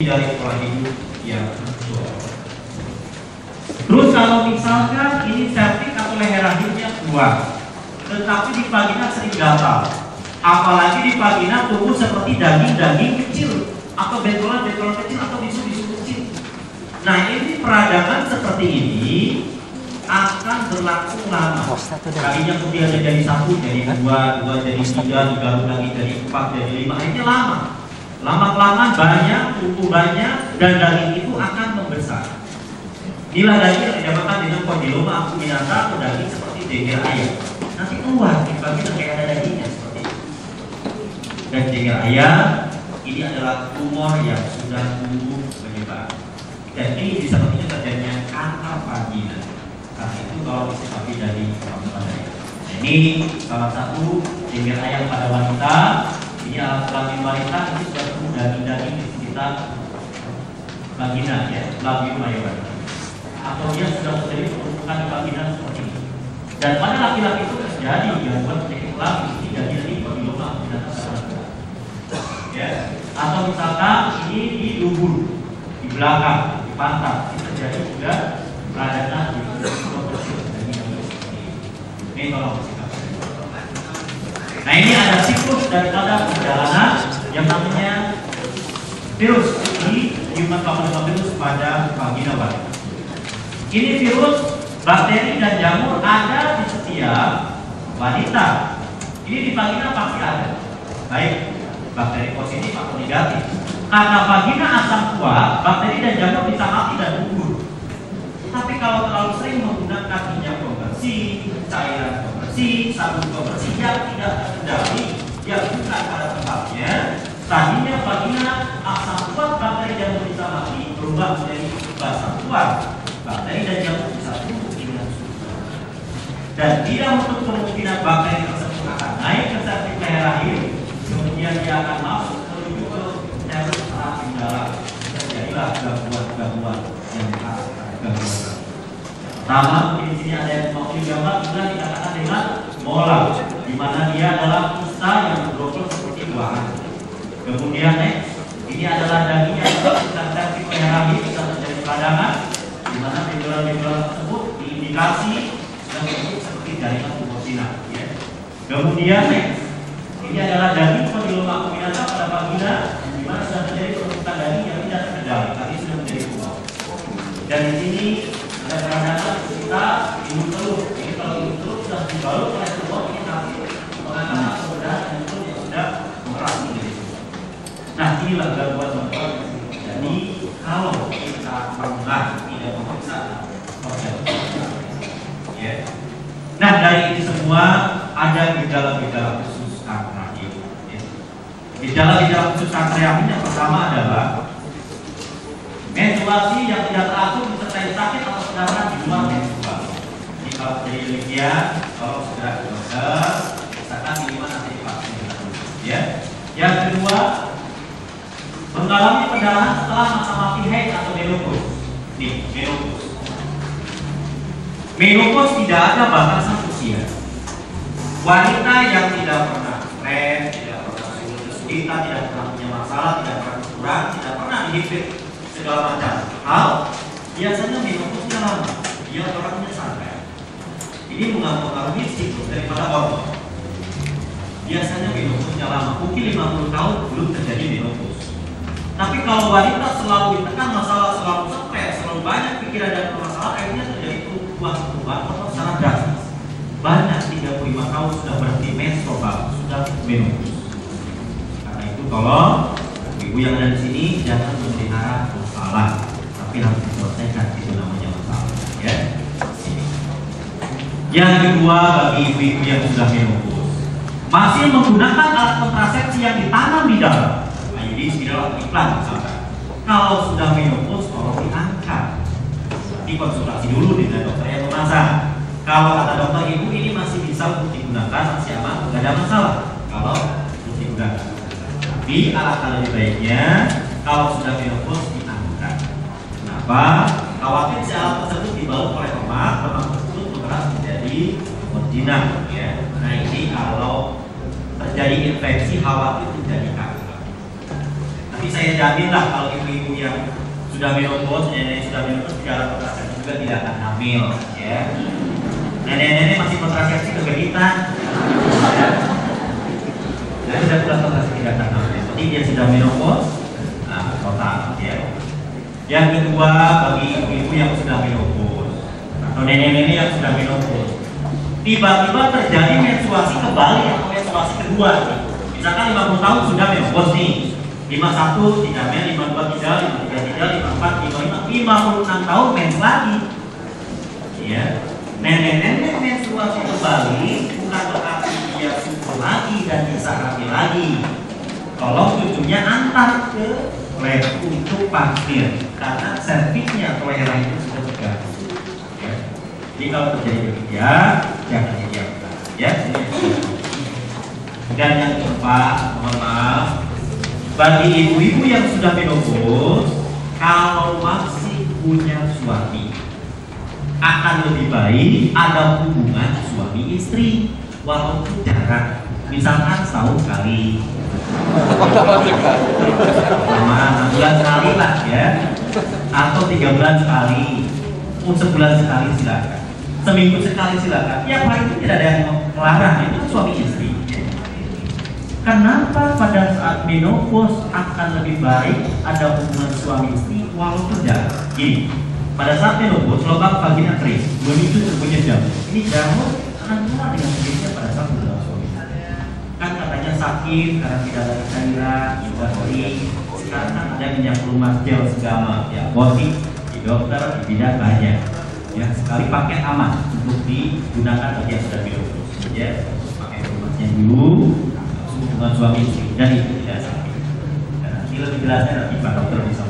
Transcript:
dari pola hidup yang natural. Terus kalau misalkan ini septic atau leher rahimnya keluar, tetapi di vagina sering gatal, apalagi di vagina tumbuh seperti daging-daging kecil atau bentolan-bentolan kecil atau bisu-bisu kecil. Nah, ini peradangan seperti ini akan berlangsung lama. Kalinya kemudian jadi 1, jadi 2, 2 jadi 3, digaruk lagi jadi 4, jadi 5. Ini lama. Lama-kelamaan banyak, tumbuh banyak, dan daging itu akan membesar. Inilah daging yang dinamakan dengan kondiloma acuminata atau daging seperti jeger ayam. Nanti keluar di vagina kayak ada dagingnya seperti itu. Dan jeger ayam ini adalah tumor yang sudah tumbuh menyebar. Dan ini bisa terjadinya kanker vagina. Karena itu kalau disebabkan dari orang lain. Ini salah satu jeger ayam pada wanita. Ini alat kelamin wanita ini sudah tumbuh daging-daging di sekitar vagina ya, labium mayoritas. Atau dia sudah terjadi penumpukan di vagina seperti ini. Dan pada laki-laki itu terjadi gangguan penyakit kelamin ini jadi kondiloma acuminata ya. Atau misalkan ini di lubur, di belakang, di pantat, ini terjadi juga peradangan di ini tolong sikap. Nah, ini ada siklus daripada perjalanan yang namanya virus di human papillomavirus pada vagina wanita. Ini virus, bakteri dan jamur ada di setiap wanita. Ini di vagina pasti ada, baik bakteri positif atau negatif. Karena vagina asam kuat, bakteri dan jamur bisa mati dan gugur. Tapi kalau terlalu sering menggunakan minyak pembersih, cairan pembersih, sabun pembersih yang tidak terkendali, yang bukan pada tempatnya, tadinya vagina asam kuat, bakteri jamur bisa mati, berubah menjadi basam kuat. Bakteri dan jamur bisa tumbuh dengan subur. Dan tidak untuk kemungkinan bakteri tersebut akan naik ke septic leher rahim, kemudian dia akan masuk menuju ke jalur rahim dalam. Terjadilah gangguan-gangguan yang khas gangguan. Pertama, mungkin di sini ada yang mau digambar, juga dikatakan dengan molar, di mana dia adalah kusta yang bergelombol seperti buahan. Kemudian ini adalah daging yang bisa septic leher rahim, bisa terjadi peradangan, di mana benjolan-benjolan tersebut diindikasi dan bentuk seperti jaringan tumor sinar. Ya. Kemudian ini adalah daging kondiloma acuminata pada vagina, di mana sudah terjadi penumpukan daging yang tidak terkendali, tadi sudah menjadi tumor. Dan di sini ada peradangan kita imun telur. Ini kalau imun telur sudah dibalut oleh tumor, ini nanti mengatakan kemudahan dan telur yang sudah mengeras menjadi tumor. Nah, inilah gangguan-gangguan. Jadi kalau kita pernah tidak memeriksa, ya. Nah, dari ini semua ada gejala-gejala khusus kanker rahim. Ya. Gejala-gejala khusus kanker rahim yang pertama adalah menstruasi yang tidak teratur disertai sakit atau perdarahan di luar menstruasi. Jadi kalau terjadi demikian, tolong segera ke dokter, misalkan minimal nanti divaksin. Ya. Yang kedua, mengalami perdarahan setelah masa mati haid atau menopause. Nih, menopause. Menopause tidak ada batasan usia. Wanita yang tidak pernah stres, tidak pernah kesulitan, tidak pernah punya masalah, tidak pernah kurang, tidak pernah dihipit segala macam hal, biasanya menopause-nya lama. Dia orangnya santai. Ini mengaruhi siklus daripada hormon. Biasanya menopause-nya lama, mungkin 50 tahun belum terjadi menopause. Tapi kalau wanita selalu ditekan masalah, selalu stres, selalu banyak pikiran dan permasalahan, akhirnya terjadi perubahan hormon secara drastis. Banyak 35 tahun sudah berhenti menstruasi, sudah menopause. Karena itu tolong ibu yang ada di sini jangan memelihara masalah, tapi harus diselesaikan, itu namanya masalah. Ya. Yang kedua, bagi ibu-ibu yang sudah menopause, masih menggunakan alat kontrasepsi yang ditanam di dalam. IUD, spiral, atau implan misalkan. Kalau sudah menopause, tolong diangkat. Nanti konsultasi dulu dengan dokter yang memasang. Kalau kata dokter ibu ini masih bisa untuk digunakan, masih aman, tidak ada masalah. Kalau untuk digunakan. Tapi alangkah lebih baiknya kalau sudah menopause diangkat. Kenapa? Khawatir si alat tersebut dibalut oleh lemak tersebut bergerak menjadi original. Ya. Nah, ini kalau terjadi infeksi khawatir terjadi kanker. Tapi saya jamin lah kalau ibu-ibu yang sudah menopause, nenek sudah menopause secara kontrasepsi juga tidak akan hamil, ya. Nenek-nenek masih kontrasepsi kegenitan. Nah, sudah pulang kontrasepsi tidak akan hamil. Jadi dia sudah menopause, nah, total, ya. Yang kedua, bagi ibu-ibu yang sudah menopause atau nenek-nenek yang sudah menopause, tiba-tiba terjadi menstruasi kembali atau menstruasi kedua. Misalkan 50 tahun sudah menopause nih, 51 tidak men, 52 tidak, 53 tidak, 54, 55, 56 tahun mens lagi. Ya, nenek-nenek menstruasi kembali bukan berarti dia subur lagi dan bisa hamil lagi. Tolong cucunya antar ke lab untuk pasir karena servisnya atau yang lain itu sudah terganggu. Ya. Jadi kalau terjadi demikian, jangan didiamkan. Ya, dan yang keempat, mohon maaf, bagi ibu-ibu yang sudah menopause, kalau masih punya suami, akan lebih baik ada hubungan suami istri walaupun jarang, misalkan setahun sekali, 6 bulan sekali lah ya, atau 3 bulan sekali, sebulan sekali silakan, seminggu sekali silakan. Ya paling itu tidak ada yang melarang, itu suami istri. Kenapa pada saat menopause akan lebih baik ada hubungan suami istri walaupun jarang? Gini, pada saat menopause lubang vagina kering, begitu terpunya jamu. Ini jamu akan keluar dengan sendirinya pada saat hubungan suami istri. Kan katanya sakit karena tidak ada cairan, juga kering. Sekarang kan ada minyak lumas gel segala, ya boti di dokter, di bidan banyak. Ya sekali pakai aman untuk digunakan bagi yang sudah menopause. Ya pakai lumasnya dulu. Hubungan suami istri dan itu tidak sakit. Nanti lebih jelasnya nanti Pak Dokter bisa